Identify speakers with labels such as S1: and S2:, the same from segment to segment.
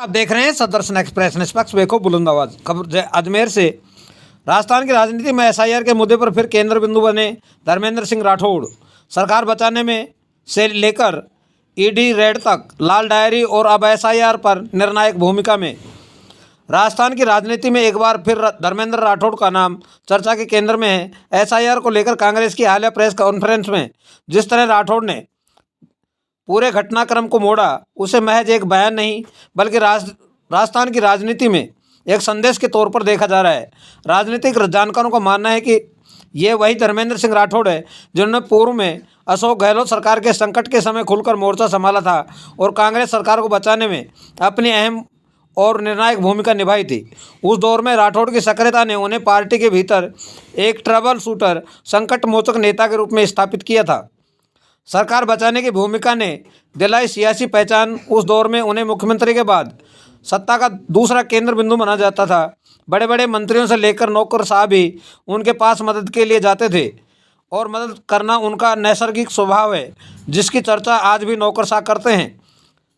S1: आप देख रहे हैं सदर्शन एक्सप्रेस, निष्पक्ष बेखो बुलंद आवाज। खबर अजमेर से। राजस्थान की राजनीति में एसआईआर के मुद्दे पर फिर केंद्र बिंदु बने धर्मेंद्र सिंह राठौड़। सरकार बचाने में से लेकर ईडी रेड तक लाल डायरी और अब एसआईआर पर निर्णायक भूमिका में। राजस्थान की राजनीति में एक बार फिर धर्मेंद्र राठौड़ का नाम चर्चा के केंद्र में है। एसआईआर को लेकर कांग्रेस की हालिया प्रेस कॉन्फ्रेंस में जिस तरह राठौड़ ने पूरे घटनाक्रम को मोड़ा, उसे महज एक बयान नहीं बल्कि राजस्थान की राजनीति में एक संदेश के तौर पर देखा जा रहा है। राजनीतिक जानकारों का मानना है कि ये वही धर्मेंद्र सिंह राठौड़ है जिन्होंने पूर्व में अशोक गहलोत सरकार के संकट के समय खुलकर मोर्चा संभाला था और कांग्रेस सरकार को बचाने में अपनी अहम और निर्णायक भूमिका निभाई थी। उस दौर में राठौड़ की सक्रियता ने उन्हें पार्टी के भीतर एक ट्रबल शूटर, संकट मोचक नेता के रूप में स्थापित किया था। सरकार बचाने की भूमिका ने दिलाई सियासी पहचान। उस दौर में उन्हें मुख्यमंत्री के बाद सत्ता का दूसरा केंद्र बिंदु माना जाता था। बड़े बड़े मंत्रियों से लेकर नौकरशाह भी उनके पास मदद के लिए जाते थे और मदद करना उनका नैसर्गिक स्वभाव है, जिसकी चर्चा आज भी नौकरशाह करते हैं।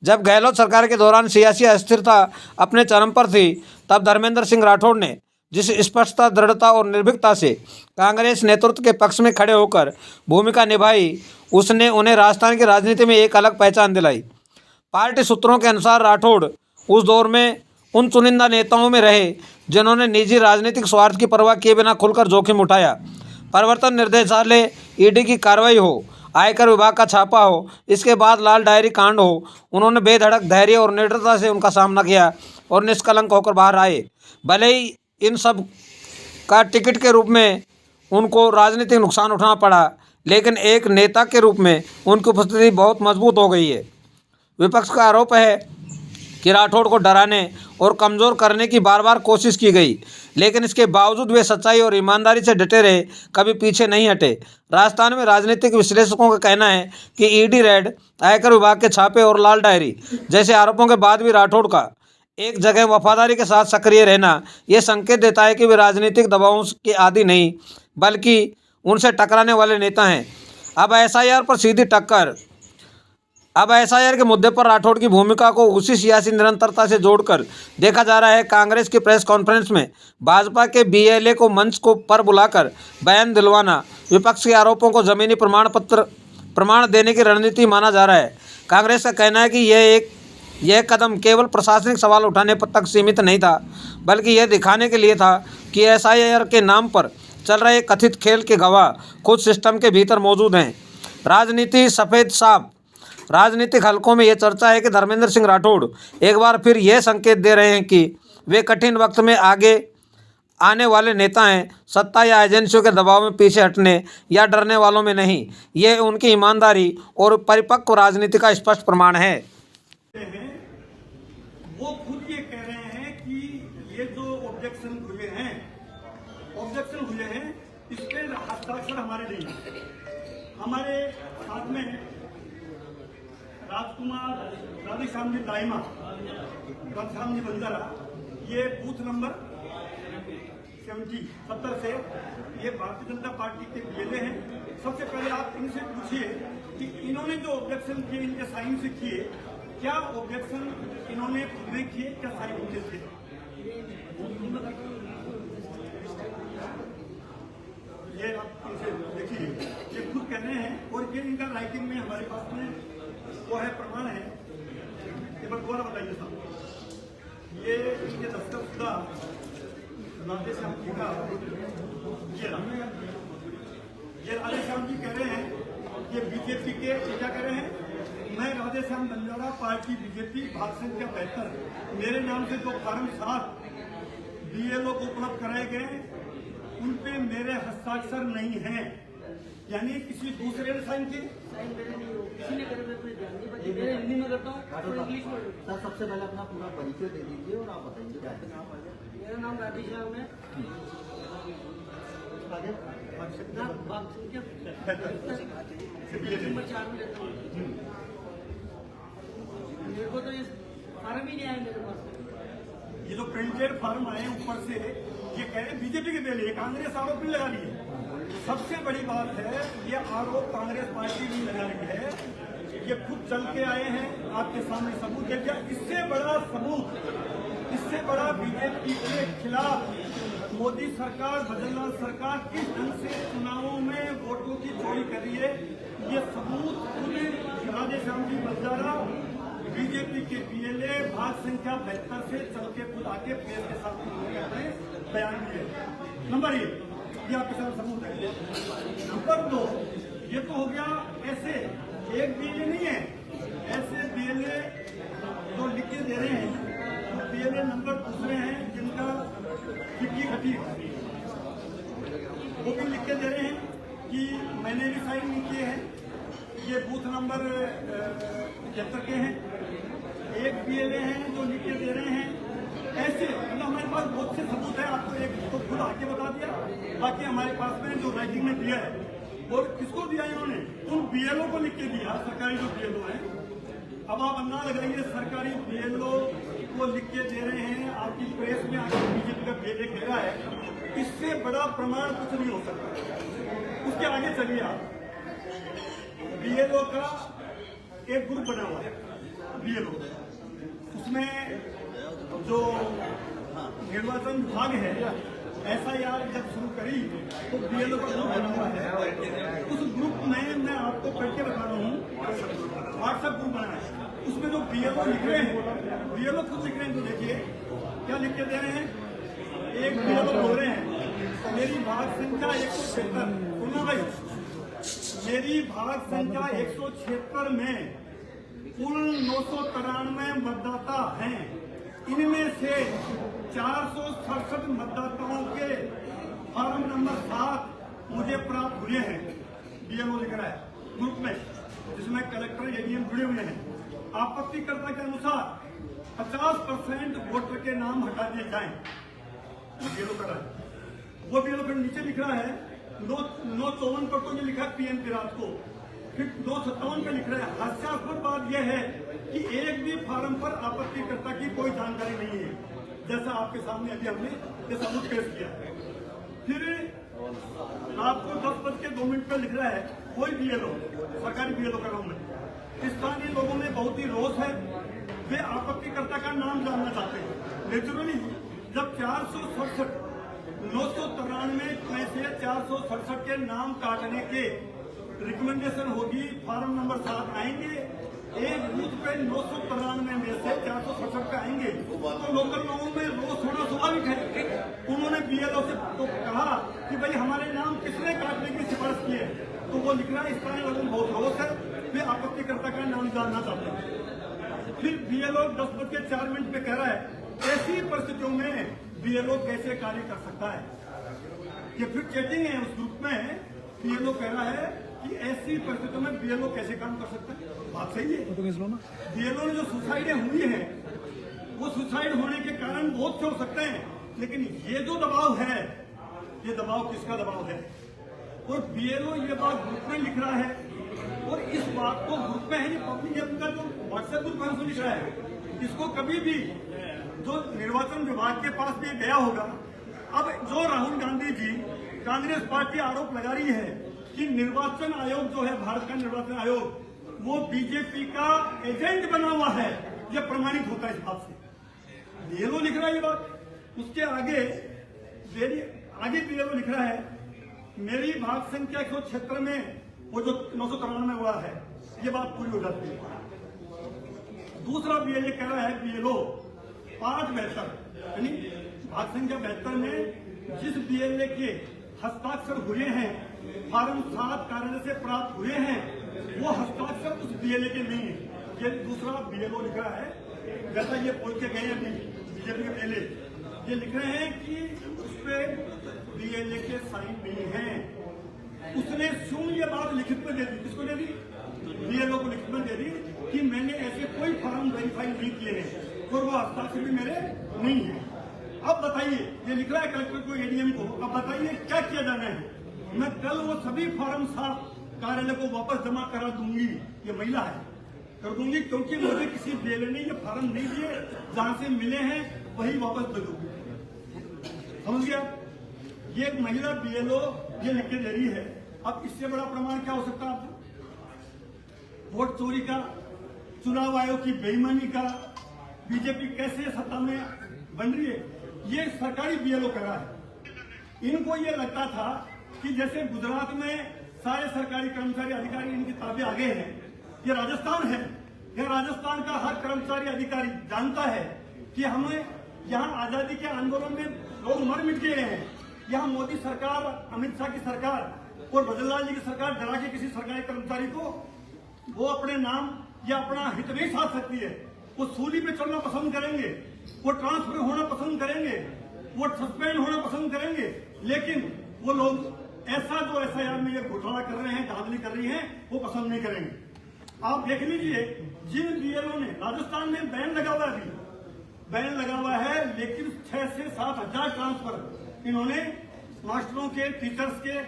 S1: जब गहलोत सरकार के दौरान सियासी अस्थिरता अपने चरम पर थी, तब धर्मेंद्र सिंह राठौड़ ने जिस स्पष्टता, दृढ़ता और निर्भीकता से कांग्रेस नेतृत्व के पक्ष में खड़े होकर भूमिका निभाई, उसने उन्हें राजस्थान की राजनीति में एक अलग पहचान दिलाई। पार्टी सूत्रों के अनुसार राठौड़ उस दौर में उन चुनिंदा नेताओं में रहे जिन्होंने निजी राजनीतिक स्वार्थ की परवाह किए बिना खुलकर जोखिम उठाया। प्रवर्तन निर्देशालय ईडी की कार्रवाई हो, आयकर विभाग का छापा हो, इसके बाद लाल डायरी कांड हो, उन्होंने बेधड़क धैर्य और निडरता से उनका सामना किया और निष्कलंक होकर बाहर आए। भले ही इन सब का टिकट के रूप में उनको राजनीतिक नुकसान उठाना पड़ा, लेकिन एक नेता के रूप में उनकी उपस्थिति बहुत मजबूत हो गई है। विपक्ष का आरोप है कि राठौड़ को डराने और कमज़ोर करने की बार बार कोशिश की गई, लेकिन इसके बावजूद वे सच्चाई और ईमानदारी से डटे रहे, कभी पीछे नहीं हटे। राजस्थान में राजनीतिक विश्लेषकों का कहना है कि ईडी रेड, आयकर विभाग के छापे और लाल डायरी जैसे आरोपों के बाद भी राठौड़ का एक जगह वफादारी के साथ सक्रिय रहना ये संकेत देता है कि वे राजनीतिक दबावों के आदी नहीं बल्कि उनसे टकराने वाले नेता हैं। अब एसआईआर पर सीधी टक्कर। अब एसआईआर के मुद्दे पर राठौड़ की भूमिका को उसी सियासी निरंतरता से जोड़कर देखा जा रहा है। कांग्रेस की प्रेस कॉन्फ्रेंस में भाजपा के बीएलए को मंच को पर बुलाकर बयान दिलवाना विपक्ष के आरोपों को जमीनी प्रमाण देने की रणनीति माना जा रहा है। कांग्रेस का कहना है कि यह कदम केवल प्रशासनिक सवाल उठाने तक सीमित नहीं था, बल्कि यह दिखाने के लिए था कि एसआईआर के नाम पर चल रहे कथित खेल के गवाह खुद सिस्टम के भीतर मौजूद हैं। राजनीति सफ़ेद साफ। राजनीतिक हलकों में यह चर्चा है कि धर्मेंद्र सिंह राठौड़ एक बार फिर यह संकेत दे रहे हैं कि वे कठिन वक्त में आगे आने वाले नेता हैं, सत्ता या एजेंसियों के दबाव में पीछे हटने या डरने वालों में नहीं। यह उनकी ईमानदारी और परिपक्व राजनीति का स्पष्ट प्रमाण है।
S2: वो खुद ये कह रहे हैं कि ये जो ऑब्जेक्शन हुए हैं इस पे हस्ताक्षर हमारे नहीं है। हमारे साथ में राजकुमार, राधेश्याम जी दाइमा, राधेश्याम जी बंजारा, ये बूथ नंबर 70 से ये भारतीय जनता पार्टी के बीएलए हैं। सबसे पहले आप इनसे पूछिए कि इन्होंने जो ऑब्जेक्शन किए, इनके साइन से किए, क्या ऑब्जेक्शन इन्होंने पूरे किए, क्या साइन होते थे? ये आप इनसे देखिए, ये खुद कह रहे हैं और ये इनका राइटिंग में हमारे पास में वो है, प्रमाण है। एक बार दोबारा बताइए साहब, ये इनके दस्तखत राधेश्याम जी का, ये राधेश्याम जी कह रहे हैं, ये बीजेपी के क्या कह रहे हैं, मैं राधेश्याम बंजारा, पार्टी बीजेपी, भारत संघ बेहतर, मेरे नाम से जो फॉर्म 7 बीएलओ को उपलब्ध कराए गए उन पे मेरे हस्ताक्षर नहीं हैं। यानी किसी दूसरे ने साइन किए।
S3: हिंदी में करता हूँ, इंग्लिश में। सर सबसे पहले अपना पूरा परिचय दे दीजिए और आप बताइए क्या नाम है। मेरा नाम राधेश्याम है। नंबर 4 में रहता हूँ। मेरे को तो ये फॉर्म ही नहीं आया मेरे पास।
S2: ये जो प्रिंटेड फॉर्म आए ऊपर से, ये कह रहे बीजेपी के पहले, कांग्रेस आरोप नहीं लगा रही है। सबसे बड़ी बात है, ये आरोप कांग्रेस पार्टी नहीं लगा रही है, ये खुद चल के आए हैं, आपके सामने सबूत दे दिया। इससे बड़ा सबूत बीजेपी के खिलाफ मोदी सरकार, बदलना सरकार किस ढंग से चुनावों में वोटों की चोरी कर रही है, ये सबूत खुद राधेश्याम जी बंजारा बीजेपी के पीएलए भाग संख्या 72 से चल के खुद आके प्रेस के साथ उन्होंने अपने बयान दिए। नंबर 1 ये आपके साथ सबूत है। नंबर 2 ये तो हो गया ऐसे एक पीएलए नहीं है, ऐसे पीएलए जो लिख के दे रहे हैं, तो पीएलए नंबर दूसरे हैं जिनका खिड़की घटी वो भी लिख के दे रहे हैं कि मैंने भी साइन नहीं किए हैं, ये बूथ नंबर 75 के हैं। एक पीएलए हैं जो लिख के दे रहे हैं ऐसे, मतलब हमारे पास बहुत से सबूत है। आपको एक तो खुद आके बता दिया, बाकी हमारे पास में जो राइटिंग में दिया है और किसको दिया इन्होंने, उन बीएलओ को लिख के दिया, सरकारी जो बीएलओ है। अब आप अंदाजा लगाइए, सरकारी बीएलओ को लिख के दे रहे हैं, आपकी प्रेस में आकर बीजेपी का बीएलए कह रहा है, इससे बड़ा प्रमाण कुछ नहीं हो सकता। उसके आगे चलिए आप, बीएलओ का एक ग्रुप बना हुआ है बीएलओ, उसमें जो निर्वाचन विभाग है एसआईआर जब शुरू करी तो बीएलओ का ग्रुप बना हुआ है। उस ग्रुप में मैं आपको करके बता रहा हूँ, व्हाट्सएप ग्रुप बना है, उसमें जो बीएलओ लिख रहे हैं, बीएलओ खुद लिख रहे हैं, तो देखिए क्या लिख के दे रहे हैं। एक बीएलओ बोल रहे हैं मेरी भाग संख्या 176, सुनना भाई, मेरी भाग संख्या 176 में कुल 993 मतदाता हैं, इनमें से 467 मतदाताओं के फॉर्म नंबर 7 मुझे प्राप्त हुए हैं। बीएलओ लिख रहा है ग्रुप में, जिसमें कलेक्टर एडीएम जुड़े हुए हैं। आपत्तिकर्ता के अनुसार 50% वोटर के नाम हटा दिए जाएं, बीएलओ कर रहा है। वो बीएलओ फिर नीचे लिख रहा है 954 पर तो ये लिखा पीएम की रात को, फिर 257 पे लिख रहा है। हास्यास्पद बात यह है कि एक भी फार्म पर आपत्तिकर्ता की कोई जानकारी नहीं है, जैसा आपके सामने अभी हमने ये सबूत पेश किया। फिर आपको 10:02 पे लिख रहा है कोई बीएलओ, सरकारी बीएलओ का नाम है, स्थानीय लोगों में बहुत ही रोष है, वे आपत्तिकर्ता का नाम जानना चाहते हैं। नेचुरली जब 467 993 में से 467 के नाम काटने के रिकमेंडेशन होगी, फॉर्म नंबर 7 आएंगे, एक बूथ पे 993 में से 467 पे आएंगे, तो लोकल लोगों में रोष होना स्वाभाविक है। उन्होंने बीएलओ से तो कहा कि भाई हमारे नाम किसने काटने की सिफारिश की है, तो वो लिख रहा है स्थानीय लोगों में बहुत रोष है, वे आपत्तिकर्ता का नाम जानना चाहते हैं। फिर बीएलओ 10:04 पे कह रहा है ऐसी परिस्थितियों में बीएलओ कैसे कार्य कर सकता है। ये फिर चैटिंग है उस ग्रुप में, बीएलओ कह रहा है कि ऐसी परिस्थितियों में बीएलओ कैसे काम कर सकता है। बात सही है, बीएलओ ने जो सुसाइडें हुई हैं वो सुसाइड होने के कारण बहुत से हो सकते हैं, लेकिन ये जो दबाव है, ये दबाव किसका दबाव है। और बीएलओ ये बात ग्रुप में लिख रहा है, और इस बात को ग्रुप में है, ये पब्लिक का जो व्हाट्सएप ग्रुप है उसमें लिख रहा है। इसको कभी भी जो निर्वाचन विभाग के पास भी गया होगा। अब जो राहुल गांधी जी, कांग्रेस पार्टी आरोप लगा रही है कि निर्वाचन आयोग जो है, भारत का निर्वाचन आयोग, वो बीजेपी का एजेंट बना हुआ है, ये प्रमाणित होता है इस बात से। बीएलओ लिख रहा है ये बात। उसके आगे बीएलओ लिख रहा है मेरी भाग संख्या 176 में वो जो 993 हुआ है, ये बात पूरी हो जाती है। दूसरा बीएलए कह रहा है, बीएलओ 572 यानी भाग संख्या 72 में जिस बीएलए के हस्ताक्षर हुए हैं, फॉर्म 7 कार्यालय से प्राप्त हुए हैं, वो हस्ताक्षर उस बीएलए के नहीं है। ये दूसरा बीएलओ लिख रहा है, जैसा ये बोल के गए अभी बीजेपी के बीएलए, ये लिख रहे हैं कि उस पर बीएलए के साइन नहीं है। उसने क्यों ये बात लिखित में दे दी, किसको दे दी, बीएलओ को लिखित में दे दी कि मैंने ऐसे कोई फॉर्म वेरीफाई नहीं किए हैं और वो हस्ताक्षर भी मेरे नहीं है। अब बताइए, ये लिख रहा है कलेक्टर को, एडीएम को, अब बताइए क्या किया जाना है। मैं कल वो सभी फॉर्म 7 कार्यालय को वापस जमा करा दूंगी, ये महिला है, कर दूंगी, क्योंकि मुझे किसी बीएलए ने ये फॉर्म नहीं दिए, जहां से मिले हैं वही वापस दे दूंगी। समझ गया, ये महिला बीएलओ ये लिख के दे रही है। अब इससे बड़ा प्रमाण क्या हो सकता है आपको, वोट चोरी का, चुनाव आयोग की बेईमानी का, बीजेपी कैसे सत्ता में बन रही है, ये सरकारी बीएलओ करा है। इनको ये लगता था कि जैसे गुजरात में सारे सरकारी कर्मचारी अधिकारी इनकी ताबे आगे हैं, ये राजस्थान है, ये राजस्थान का हर कर्मचारी अधिकारी जानता है कि हमें यहाँ आजादी के आंदोलन में लोग मर मिट गए हैं। यहाँ मोदी सरकार, अमित शाह की सरकार और बदललाल जी की सरकार डरा के किसी सरकारी कर्मचारी को वो अपने नाम या अपना हित नहीं साध सकती है। वो सूली पे चलना पसंद करेंगे, वो ट्रांसफर होना पसंद करेंगे, वो सस्पेंड होना पसंद करेंगे, लेकिन वो लोग ऐसा जो एफआईआर में ये घोटाला कर रहे हैं, धांधली कर रही हैं, वो पसंद नहीं करेंगे। आप देख लीजिए, जिन बीएलओ ने राजस्थान में बैन लगा हुआ है, बैन लगा हुआ है, लेकिन 6 से 7 हजार ट्रांसफर इन्होंने मास्टरों के, टीचर्स के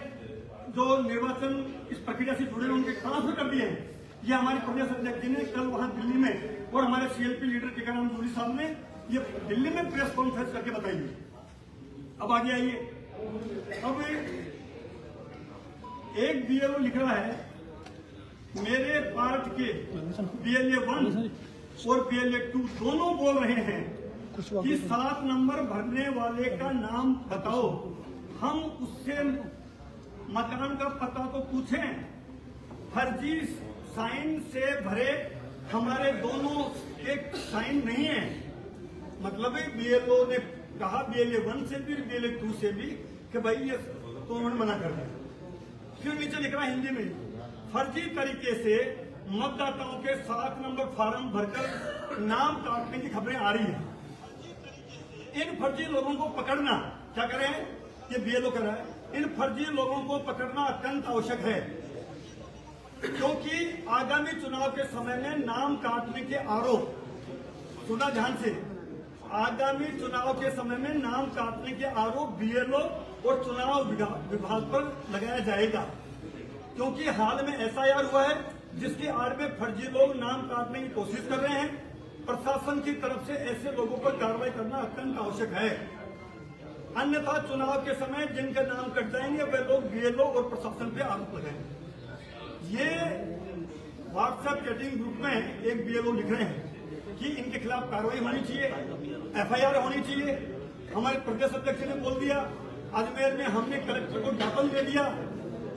S2: जो निर्वाचन इस प्रक्रिया से जुड़े उनके ट्रांसफर कर दिए हैं। ये हमारे प्रदेश अध्यक्ष जी ने कल वहां दिल्ली में और हमारे सीएलपी लीडर टीकाराम जूली साहब ने ये दिल्ली में प्रेस कॉन्फ्रेंस करके बताई। अब आगे आइए, अब एक बीएलओ लिख रहा है, मेरे पार्ट के बीएलए 1 और बीएलए 2 दोनों बोल रहे हैं कि 7 नंबर भरने वाले का नाम बताओ, हम उससे मकान का पता तो पूछें, फर्जी साइन से भरे हमारे दोनों एक साइन नहीं है। मतलब बीएलओ ने कहा बीएलए 1 से भी बीएलए 2 से भी कि भाई ये तो उन्होंने मना कर दिया। फिर नीचे लिख रहा है हिंदी में, फर्जी तरीके से मतदाताओं के 7 नंबर फार्म भरकर नाम काटने की खबरें आ रही हैं। इन फर्जी लोगों को पकड़ना, क्या करें, ये बीएलओ कर रहा है, इन फर्जी लोगों को पकड़ना अत्यंत आवश्यक है, क्योंकि आगामी चुनाव के समय में नाम काटने के आरोप, सुना ध्यान से, आगामी चुनाव के समय में नाम काटने के आरोप बीएलओ और चुनाव विभाग पर लगाया जाएगा। क्योंकि हाल में एफआईआर हुआ है जिसकी आड़ में फर्जी लोग नाम काटने की कोशिश कर रहे हैं। प्रशासन की तरफ से ऐसे लोगों पर कार्रवाई करना अत्यंत आवश्यक है, अन्यथा चुनाव के समय जिनके नाम कट जाएंगे वे लोग बीएलओ और प्रशासन पे आरोप लगाएंगे। ये व्हाट्सएप चैटिंग ग्रुप में एक बीएलओ लिख रहे हैं कि इनके खिलाफ कार्रवाई होनी चाहिए, एफआईआर होनी चाहिए। हमारे प्रदेश अध्यक्ष ने बोल दिया, अजमेर में हमने कलेक्टर को ज्ञापन दे दिया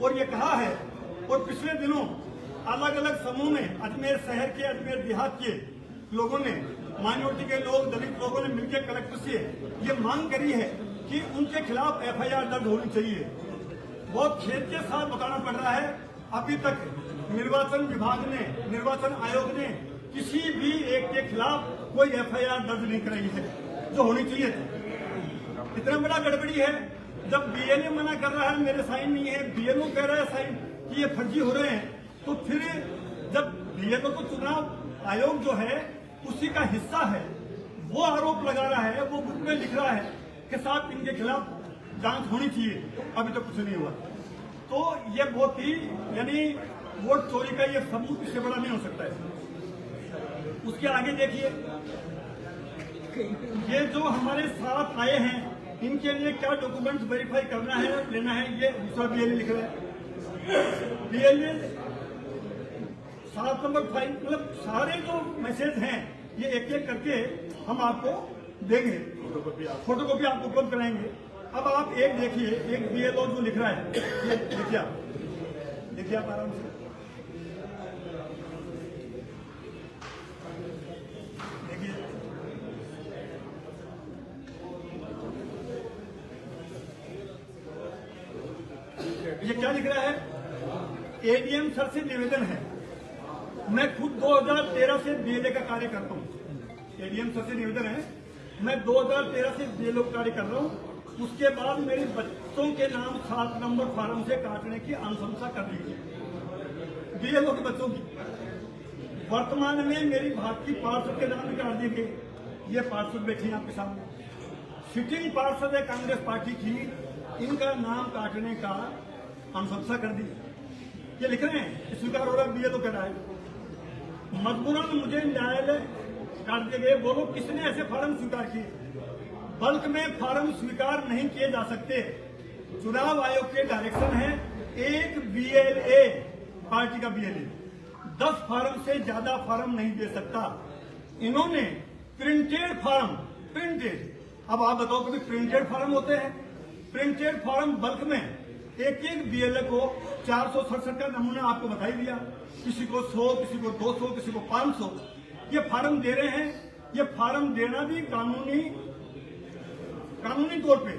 S2: और ये कहा है, और पिछले दिनों अलग अलग समूह में अजमेर शहर के, अजमेर देहात के लोगों ने, माइनॉरिटी के लोग, दलित लोगों ने मिलकर कलेक्टर से ये मांग करी है कि उनके खिलाफ एफआईआर दर्ज होनी चाहिए। बहुत खेद के साथ बताना पड़ रहा है, अभी तक निर्वाचन विभाग ने, निर्वाचन आयोग ने किसी भी एक के खिलाफ कोई एफआईआर दर्ज नहीं कराई है, जो होनी चाहिए थी। इतना बड़ा गड़बड़ी है, जब बीएलए मना कर रहा है मेरे साइन नहीं है, बीएलओ कह रहा है साइन कि ये फर्जी हो रहे हैं, तो फिर जब बीएलओ को चुनाव आयोग जो है उसी का हिस्सा है, वो आरोप लगा रहा है, वो बुक में लिख रहा है कि साहब इनके खिलाफ जांच होनी चाहिए, अभी तक कुछ नहीं हुआ। तो ये बहुत ही, यानी वोट चोरी का ये सबूत इससे बड़ा नहीं हो सकता है। उसके आगे देखिए, ये जो हमारे साथ आए हैं इनके लिए क्या डॉक्यूमेंट्स वेरीफाई करना है, लेना है, ये दूसरा बीएलए लिख रहा है। बीएलए 7 नंबर फाइल, मतलब सारे जो मैसेज हैं ये एक एक करके हम आपको देंगे, फोटोकॉपी आपको उपलब्ध कराएंगे। अब आप एक देखिए, एक बीएलओ जो लिख रहा है, ये देखिए आप आराम से देखिए। ये क्या लिख रहा है, एडीएम सर से निवेदन है, मैं खुद 2013 से बीएलए का कार्य करता हूँ। एडीएम सर से निवेदन है, मैं 2013 से बीएलओ का कार्य कर रहा हूँ। उसके बाद मेरे बच्चों के नाम 7 नंबर फार्म से काटने की अनुशंसा कर दी बीएलओ के बच्चों की। वर्तमान में मेरी भाजपा पार्षद के नाम भी काट दिए गए। ये पार्षद बैठे हैं आपके सामने, सिटिंग पार्षद है कांग्रेस पार्टी की, इनका नाम काटने का अनुशंसा कर दी। ये लिख रहे हैं, स्वीकार हो रहा है, बीएलओ कह रहा है। मजबूरन मुझे न्यायालय काट दिए गए। वो लोग किसने ऐसे फार्म स्वीकार किए? बल्क में फार्म स्वीकार नहीं किए जा सकते। चुनाव आयोग के डायरेक्शन है, एक बीएलए, पार्टी का बीएलए 10 फार्म से ज्यादा फार्म नहीं दे सकता। इन्होंने प्रिंटेड फार्म, प्रिंटेड अब आप बताओ कभी प्रिंटेड फॉर्म होते हैं? प्रिंटेड फॉर्म बल्क में एक बीएलए को 467 का नमूना आपको बताई दिया, किसी को 100, किसी को 200, किसी को 500 ये फॉर्म दे रहे हैं। ये फॉर्म देना भी कानूनी तौर पे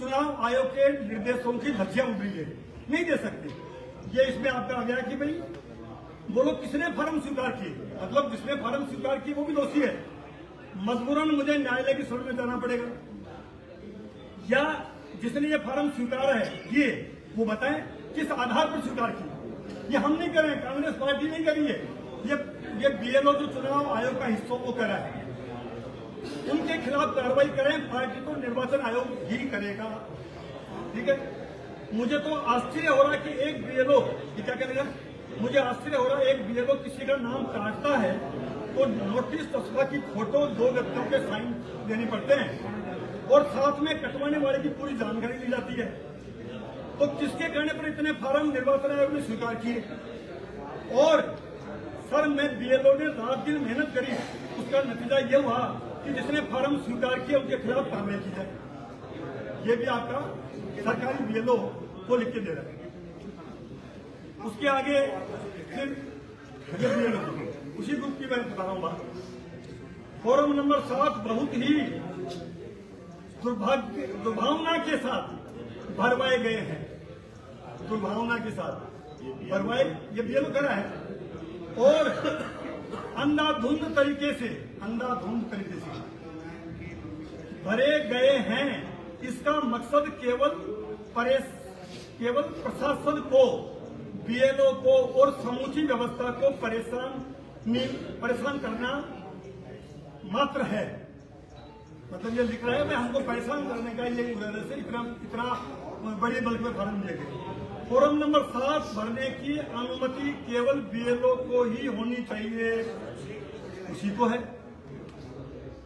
S2: चुनाव आयोग के निर्देशों की धज्जियां उड़ रही है, नहीं दे सकते। ये इसमें आपका आ गया कि भाई बोलो किसने फॉर्म स्वीकार किए, मतलब जिसने फॉर्म स्वीकार किए वो भी दोषी है। मजबूरन मुझे न्यायालय की शरण में जाना पड़ेगा, या जिसने ये फॉर्म स्वीकार है ये वो बताएं किस आधार पर स्वीकार किया। ये हम नहीं कर रहे हैं, कांग्रेस पार्टी नहीं करी है, ये बीएलओ जो चुनाव आयोग का हिस्सा वो कर रहा है। उनके खिलाफ कार्रवाई करें, पार्टी को निर्वाचन आयोग ही करेगा। ठीक है, मुझे तो आश्चर्य हो रहा है कि एक बीएलओ क्या करेगा। मुझे आश्चर्य हो रहा है एक बीएलओ किसी का नाम काटता है तो नोटिस तस्वीर की फोटो 2 व्यक्तियों के साइन देने पड़ते हैं और साथ में कटवाने वाले की पूरी जानकारी ली जाती है। तो किसके कहने पर इतने फॉर्म निर्वाचन आयोग ने स्वीकार किए? और सर मैं बीएलओ ने रात दिन मेहनत करी, उसका नतीजा ये हुआ कि जिसने फॉर्म स्वीकार किया उनके खिलाफ कार्रवाई की जाए। ये भी आपका सरकारी बीएलओ को लिख के दे रहा है। उसके आगे फिर ये बीएलओ उसी ग्रुप की मैं बता रहा हूँ बात। फॉर्म नंबर 7 बहुत ही दुर्भावना के साथ भरवाए गए हैं, दुर्भावना के साथ भरवाए, ये बीएलओ करा है। और अंधाधुंध तरीके से भरे गए हैं। इसका मकसद केवल प्रशासन को, बीएलओ को और समूची व्यवस्था को परेशान करना मात्र है। मतलब ये लिख रहा है मैं हमको परेशान करने का ये इरादे से इतना बड़े बल्क में फॉर्म दिए गए। फॉर्म नंबर 7 भरने की अनुमति केवल बीएलओ को ही होनी चाहिए, उसी को है।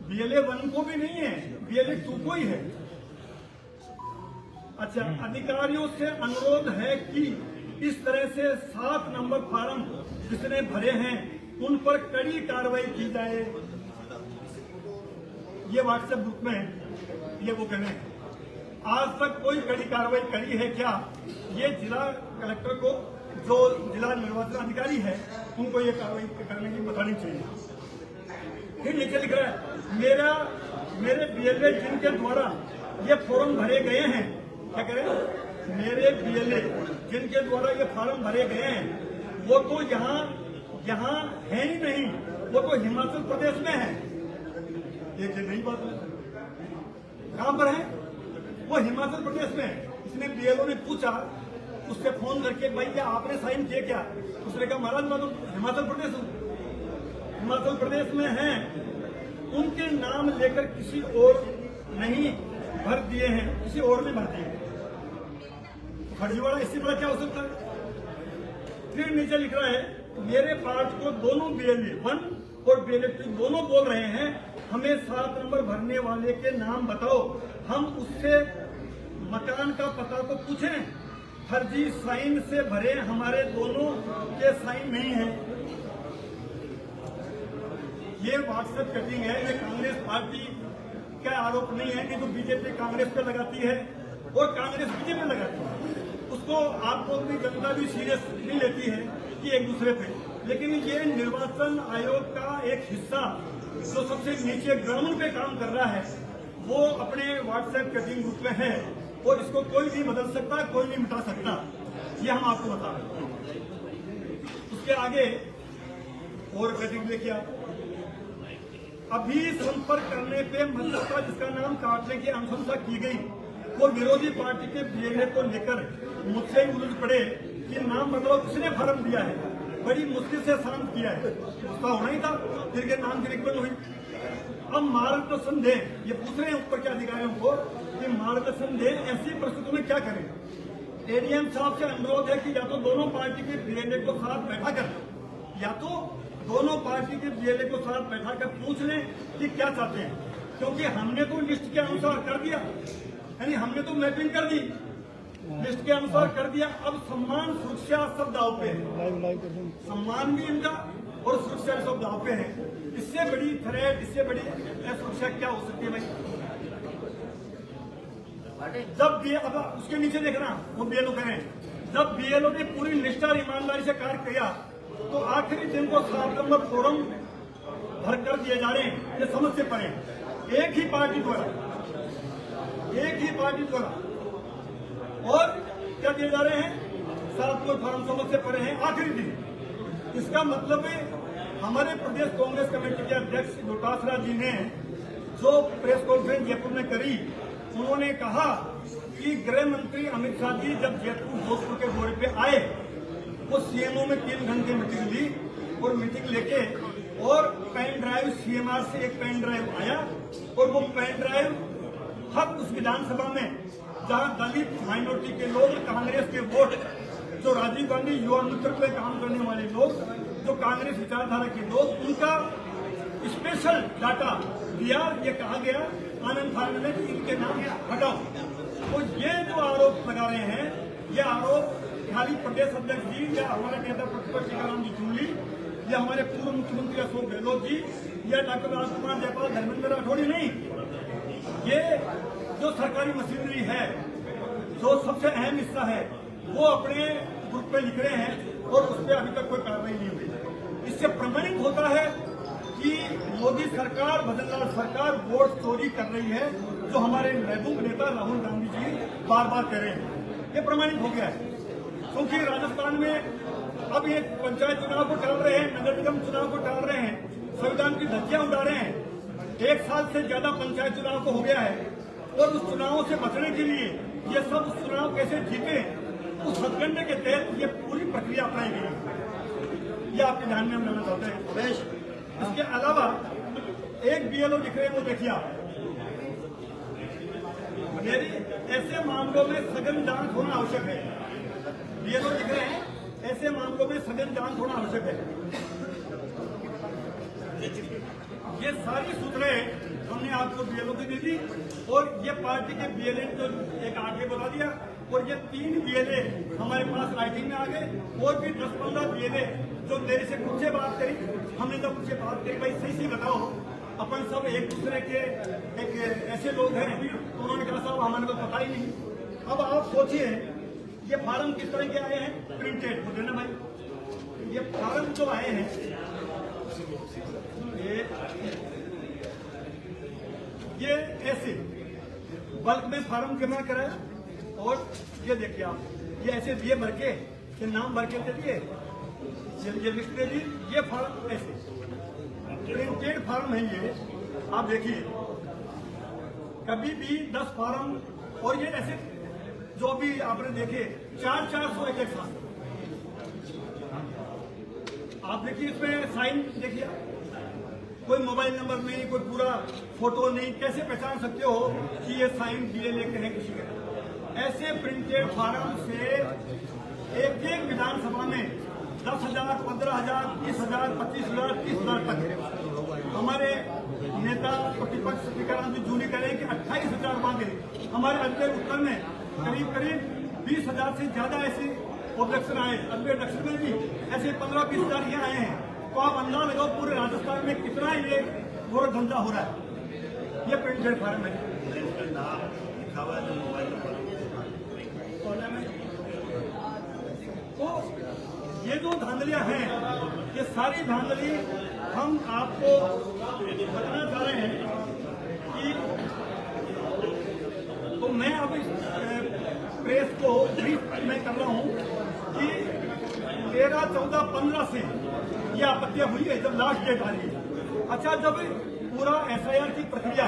S2: बीएलए 1 को भी नहीं है, बीएलए 2 को ही है। अच्छा, अधिकारियों से अनुरोध है कि इस तरह से 7 नंबर फॉर्म जिसने भरे हैं उन पर कड़ी कार्रवाई की जाए। ये व्हाट्सएप ग्रुप में ये वो कह रहे हैं। आज तक कोई कड़ी कार्रवाई करी है क्या? ये जिला कलेक्टर को, जो जिला निर्वाचन अधिकारी है, उनको ये कार्रवाई करने की बतानी चाहिए। फिर नीचे लिख रहा है मेरे बीएलए जिनके द्वारा ये फॉर्म भरे गए हैं, क्या करें, मेरे बीएलए जिनके द्वारा ये फॉर्म भरे गए हैं वो तो यहाँ है ही नहीं, वो तो हिमाचल प्रदेश में है। ये नई बात है, कहां पर है वो? हिमाचल प्रदेश में। इसने बीएलओ ने पूछा उससे फोन करके, भैया आपने साइन किए क्या? उसने कहा महाराज मैं तो हिमाचल प्रदेश हूं, हिमाचल प्रदेश में है। उनके नाम लेकर किसी और नहीं भर दिए हैं, किसी और ने भर दिए। फर्जीवाड़ा इससे बड़ा क्या हो सकता है? फिर नीचे लिख रहा है मेरे पार्ट को दोनों बीएलए 1 और बीएलए 2 दोनों बोल रहे हैं हमें 7 नंबर भरने वाले के नाम बताओ, हम उससे मकान का पता तो पूछें। फर्जी साइन से भरे, हमारे दोनों के साइन नहीं है। ये व्हाट्सएप कटिंग है, ये कांग्रेस पार्टी का आरोप नहीं है कि जो बीजेपी कांग्रेस पे लगाती है और कांग्रेस बीजेपी पे लगाती है, उसको आप लोग भी, जनता भी सीरियस नहीं लेती है कि एक दूसरे पे। लेकिन ये निर्वाचन आयोग का एक हिस्सा जो सबसे नीचे ग्राउंड पे काम कर रहा है वो अपने व्हाट्सएप कटिंग ग्रुप में है और इसको कोई नहीं बदल सकता, कोई नहीं मिटा सकता। ये हम आपको बता रहे हैं। उसके आगे और कटिंग देखिए आप, अभी संपर्क करने पे मध्यस्थता जिसका नाम काटने की अनुशंसा की गई वो विरोधी पार्टी के बीएलए को लेकर मुझसे उलझ पड़े कि नाम बताओ किसने फॉर्म दिया है। बड़ी मुश्किल से शांत किया है, उसका होना ही था, फिर के नाम की रिकमेंड हुई। अब मार्गदर्शन दें, ये पूछ रहे हैं ऊपर के अधिकारियों को कि मार्गदर्शन दें, ऐसी परिस्थितियों में क्या करें। एडीएम साहब से अनुरोध है कि या तो दोनों पार्टी के बीएलए को साथ बैठा कर, या तो दोनों पार्टी के बीएलए को साथ बैठा कर पूछ लें कि क्या चाहते हैं, क्योंकि हमने तो लिस्ट के अनुसार कर दिया, यानी हमने तो मैपिंग कर दी, लिस्ट के अनुसार कर दिया। अब सम्मान सुरक्षा सब दाव पे है, सम्मान भी इनका और सुरक्षा सब दाव पे है। इससे बड़ी थ्रेट, इससे बड़ी सुरक्षा क्या हो सकती है भाई? जब अब उसके नीचे देखना वो बीएलओ करें, जब बीएलओ ने पूरी निष्ठा और ईमानदारी से कार्य किया तो आखिरी दिन को 7 नंबर फोरम भर कर दिए जा रहे हैं। ये समझ से पड़े एक ही पार्टी द्वारा और क्या दिए जा रहे हैं, 7 नंबर फॉर्म समझ से पड़े हैं आखिरी दिन। इसका मतलब है हमारे प्रदेश कांग्रेस कमेटी के अध्यक्ष डोटासरा जी ने जो प्रेस कॉन्फ्रेंस जयपुर में करी, उन्होंने कहा कि गृह मंत्री अमित शाह जी जब जयपुर जोधपुर के दौरे पे आए वो सीएमओ में 3 घंटे मीटिंग ली और मीटिंग लेके और पेन ड्राइव सीएमआर से एक पेन ड्राइव आया और वो पेन ड्राइव हर उस विधानसभा में जहां दलित माइनॉरिटी के लोग, कांग्रेस के वोट, जो राजीव गांधी युवा मित्र पे काम करने वाले लोग, जो कांग्रेस विचारधारा के लोग, उनका स्पेशल डाटा दिया। ये कहा गया आनंद फानंद में कि इनके नाम हटाओ। तो ये जो आरोप लगा रहे हैं, ये आरोप खाली प्रदेश अध्यक्ष जी या हमारे नेता प्रतिपक्ष टीकाराम जी चुनली या हमारे पूर्व मुख्यमंत्री अशोक गहलोत जी या डॉक्टर राजकुमार जयपाल, धर्मेंद्र राठौड़ी नहीं, ये जो सरकारी मशीनरी है, जो सबसे अहम हिस्सा है, वो अपने ग्रुप पे लिख रहे हैं और उस पर अभी तक कोई कार्रवाई नहीं हुई। इससे प्रमाणित होता है कि मोदी सरकार, भजनलाल सरकार वोट चोरी कर रही है, जो हमारे महबूब नेता राहुल गांधी जी बार बार कह रहे हैं। ये प्रमाणित हो गया है क्योंकि राजस्थान में अब ये पंचायत चुनाव को टाल रहे हैं, नगर निगम चुनाव को टाल रहे हैं, संविधान की धज्जियां उड़ा रहे हैं। 1 साल से ज्यादा पंचायत चुनाव को हो गया है और उस चुनावों से बचने के लिए ये सब चुनाव कैसे जीते, उस हथकंडे के तहत ये पूरी प्रक्रिया अपनाई गई है। ये आपके ध्यान में हम लाना चाहते हैं। इसके अलावा एक बीएलओ दिख रहे हैं, वो देखिए आप, मेरी ऐसे मामलों में सघन जांच होना आवश्यक है। बीएलओ दिख रहे हैं, ऐसे मामलों में सघन जांच होना आवश्यक है। ये सारी सूचनाएं हमने आपको बीएलओ की दे दी और ये पार्टी के बीएलए तो एक आगे बता दिया और ये 3 बीएलए हमारे पास राइटिंग में आ गए और भी 10-15 बीएलए जो मेरे से मुझसे बात करी। हमने जब मुझसे बात करी, भाई सही बताओ, अपन सब एक दूसरे के एक ऐसे लोग हैं, तो उन्होंने कहा साहब हमारे को पता ही नहीं। अब आप सोचिए ये फार्म किस तरह के आए हैं, प्रिंटेड होते ना भाई। ये फार्म जो आए हैं ये ऐसे बल्क में फार्म जमा कराया और ये देखिए आप, ये ऐसे दिए भर के, ये नाम भर के दे दिए, ये लिस्ट दे दी, ये फार्म ऐसे प्रिंटेड फार्म है। ये आप देखिए कभी भी 10 फार्म और ये ऐसे जो भी आपने देखे 400 एक साथ। आप देखिए इसमें साइन देखिए, कोई मोबाइल नंबर नहीं, कोई पूरा फोटो नहीं, कैसे पहचान सकते हो कि ये साइन बीएलए के हैं किसी के। ऐसे प्रिंटेड फार्म से एक विधानसभा में 10,000, 15,000, 30,000, 25,000, 30,000 तक हमारे नेता प्रतिपक्ष टीकाराम जी जूली कह रहे हैं कि 28,000 मांगे। हमारे अजमेर उत्तर में करीब 20,000 से ज्यादा ऐसे ऑब्जेक्शन आए। अजमेर दक्षिण में भी ऐसे 15-20,000 यहाँ आए हैं। तो आप अंदाजा लगाओ पूरे राजस्थान में कितना ये घोर धंधा हो रहा है। ये प्रिंटेड फार्म है। तो ये जो धांधलियां हैं, ये सारी धांधली हम आपको बताना चाह रहे हैं कि तो मैं अब इस प्रेस को ब्रीफ मैं कर रहा हूं कि 13, 14, 15 से ये आपत्तियां हुई है जब लास्ट डेट आ रही है। अच्छा, जब पूरा एफआईआर की प्रक्रिया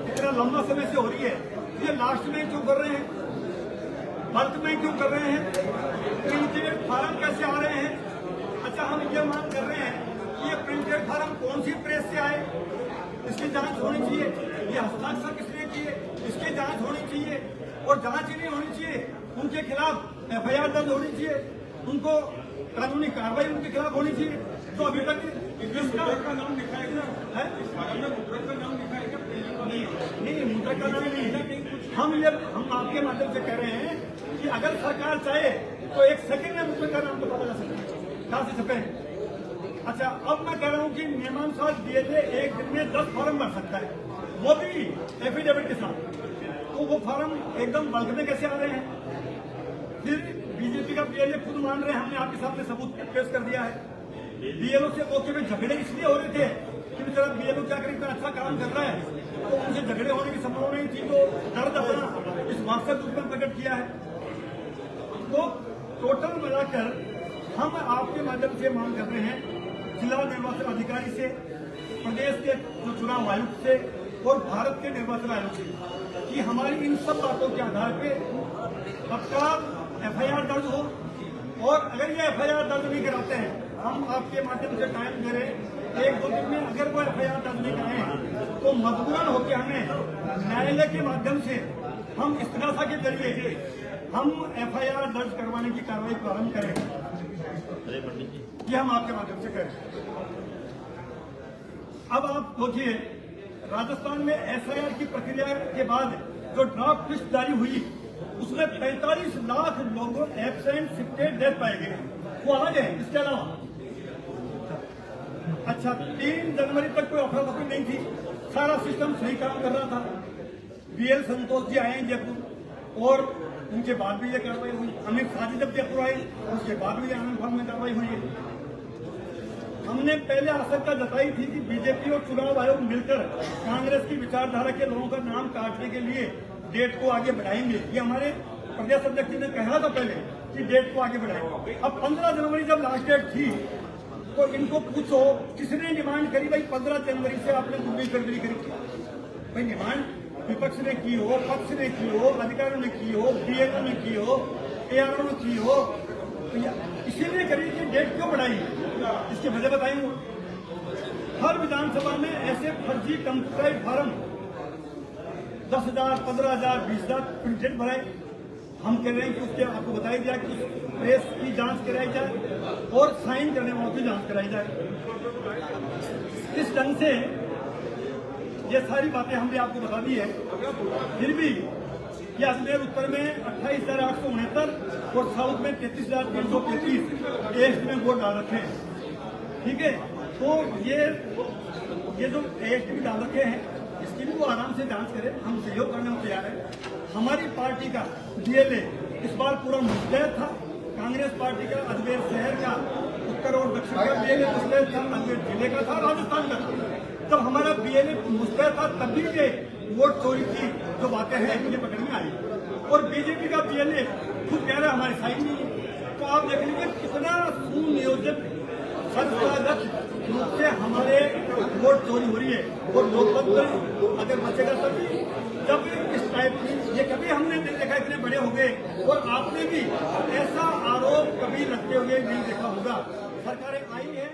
S2: इतना लंबा समय से हो रही है, ये लास्ट में क्यों कर रहे हैं, बल्क में क्यों कर रहे हैं, प्रिंटेड फार्म कैसे आ रहे हैं? अच्छा, हम ये मांग कर रहे हैं कि ये प्रिंटेड फार्म कौन सी प्रेस से आए, इसकी जांच होनी चाहिए। ये हस्ताक्षर किसने किए, इसकी जांच होनी चाहिए। और जांच ही नहीं होनी चाहिए, उनके खिलाफ एफआईआर दर्ज होनी चाहिए, उनको कानूनी कार्रवाई उनके खिलाफ होनी चाहिए। तो अभी तक मुद्रक का नाम लिखा है ना, मुद्रक का नाम लिखा है नहीं, मुद्रक का नाम नहीं। हम आपके माध्यम से कह रहे हैं कि अगर सरकार चाहे तो 1 सेकंड में मुद्रक का नाम पता लगा सकते हैं, कहाँ से छपे। अच्छा, अब मैं कह रहा हूँ कि नियमानुसार बीएलए एक दिन में 10 फॉर्म भर सकता है। वो भी एफिडेविट के साथ। तो वो फॉर्म एकदम बल्क में कैसे आ रहे हैं? फिर बीजेपी का बीएलओ खुद मान रहे हैं, हमने आपके सामने सबूत पेश कर दिया है। बीएलओ से मौके में झगड़े इसलिए हो रहे थे कि बेचारा बीएलओ क्या करे, इतना अच्छा काम कर रहा है, तो उनसे झगड़े होने की संभावना नहीं थी, तो दर्द अपना इस व्हाट्सएप ग्रुप में प्रकट किया है। तो टोटल मिलाकर हम आपके माध्यम से मांग कर रहे हैं जिला निर्वाचन अधिकारी से, प्रदेश के जो चुनाव आयुक्त से और भारत के निर्वाचन आयोग से कि हमारी इन सब बातों के आधार पे तत्काल एफआईआर दर्ज हो, और अगर ये एफआईआर दर्ज नहीं कराते हैं, हम आपके माध्यम से टाइम दे रहे हैं 1-2 दिन में, अगर वो एफआईआर दर्ज नहीं कराएं तो मजबूरन होकर हमें न्यायालय के माध्यम से हम इस्तगासा के जरिए हम एफआईआर दर्ज करवाने की कार्रवाई प्रारंभ करें। ये हम आपके माध्यम से करें। अब आप सोचिए, राजस्थान में एसआईआर की प्रक्रिया के बाद जो ड्राफ्ट लिस्ट जारी हुई उसमें 45 लाख लोगों एब्सेंट शिफ्टेड डेथ पाए गए, वो अलग है। इसके अलावा अच्छा 3 जनवरी तक कोई अफरा तफरी नहीं थी, सारा सिस्टम सही काम कर रहा था। बीएल संतोष जी आए जयपुर और उनके बाद भी ये कार्रवाई हुई। अमित शाह जी जब जयपुर आए उसके बाद भी आनंद फॉर्म में कार्रवाई हुई है। हमने पहले आशंका जताई थी कि बीजेपी और चुनाव आयोग मिलकर कांग्रेस की विचारधारा के लोगों का नाम काटने के लिए डेट को आगे बढ़ाएंगे। ये हमारे प्रदेश अध्यक्ष ने कहा था पहले कि डेट को आगे बढ़ाएंगे। अब 15 जनवरी जब लास्ट डेट थी तो इनको पूछो किसने डिमांड करी, भाई 15 जनवरी से आपने दूसरी फरवरी करी? भाई डिमांड विपक्ष ने की हो, पक्ष ने की हो, अधिकारियों ने की हो, बीएलओ ने की हो, एआरओ ने की हो, इसीलिए करी कि डेट क्यों बढ़ाई? इसकी वजह बताएंगे। हर विधानसभा में ऐसे फर्जी कंप्यूटराइज फॉर्म 10,000, 15,000, 20,000 प्रिंटेड भराए। हम कह रहे हैं कि उसके आपको बताया जाए कि प्रेस की जांच कराई जाए और साइन करने वालों की जांच कराई जाए। इस ढंग से ये सारी बातें हमने आपको बता दी है। फिर भी ये अजमेर उत्तर में 28,869 और साउथ में 33,333 ईस्ट में वोट डाल रखे हैं। ठीक है, तो ये जो ईस्ट में डाल रखे हैं इसकी भी वो आराम से जांच करें, हम सहयोग करने में तैयार है। हमारी पार्टी का डीएलए इस बार पूरा मुस्तैद था। कांग्रेस पार्टी का अजमेर शहर का, उत्तर और दक्षिण का डीएलए मुस्तैद था, अजमेर जिले का था, राजस्थान का था। जब हमारा डीएलए मुस्तैद था तभी ये वोट चोरी की जो बातें हैं मुझे पकड़ में आई। और बीजेपी का डीएलए खुद कह रहा है हमारे साइड नहीं है। तो आप देख लीजिए कितना सुनियोजित संस्थागत रूप से हमारे वोट चोरी हो रही है। और लोकतंत्र अगर बचेगा तभी, जब इस टाइप की ये कभी हमने नहीं देखा, इतने बड़े हो गए और आपने भी ऐसा आरोप कभी लगते हुए नहीं देखा होगा। सरकारें आई है